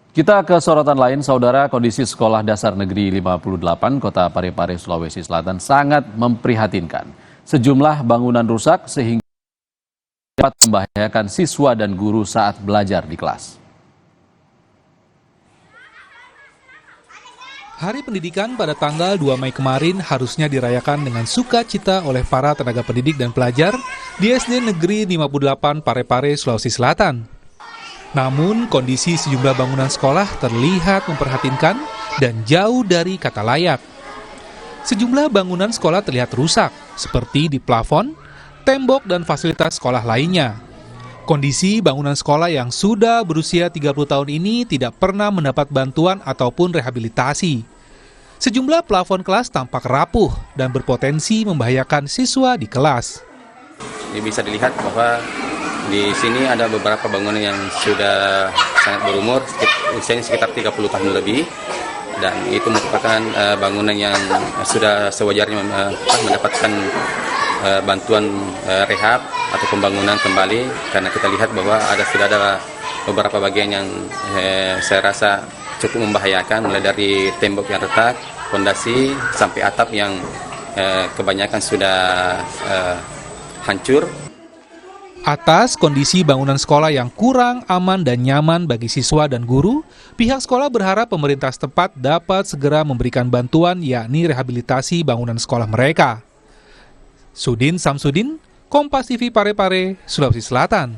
Kita ke sorotan lain, saudara. Kondisi Sekolah Dasar Negeri 58 Kota Parepare, Sulawesi Selatan sangat memprihatinkan. Sejumlah bangunan rusak sehingga dapat membahayakan siswa dan guru saat belajar di kelas. Hari Pendidikan pada tanggal 2 Mei kemarin harusnya dirayakan dengan sukacita oleh para tenaga pendidik dan pelajar di SD Negeri 58 Parepare, Sulawesi Selatan. Namun, kondisi sejumlah bangunan sekolah terlihat memprihatinkan dan jauh dari kata layak. Sejumlah bangunan sekolah terlihat rusak, seperti di plafon, tembok, dan fasilitas sekolah lainnya. Kondisi bangunan sekolah yang sudah berusia 30 tahun ini tidak pernah mendapat bantuan ataupun rehabilitasi. Sejumlah plafon kelas tampak rapuh dan berpotensi membahayakan siswa di kelas. Ini bisa dilihat bahwa di sini ada beberapa bangunan yang sudah sangat berumur, usianya sekitar 30 tahun lebih, dan itu merupakan bangunan yang sudah sewajarnya mendapatkan bantuan rehab atau pembangunan kembali, karena kita lihat bahwa sudah ada beberapa bagian yang saya rasa cukup membahayakan, mulai dari tembok yang retak, fondasi, sampai atap yang kebanyakan sudah hancur. Atas kondisi bangunan sekolah yang kurang aman dan nyaman bagi siswa dan guru, pihak sekolah berharap pemerintah setempat dapat segera memberikan bantuan, yakni rehabilitasi bangunan sekolah mereka. Sudin Samsudin, Kompas TV Parepare, Sulawesi Selatan.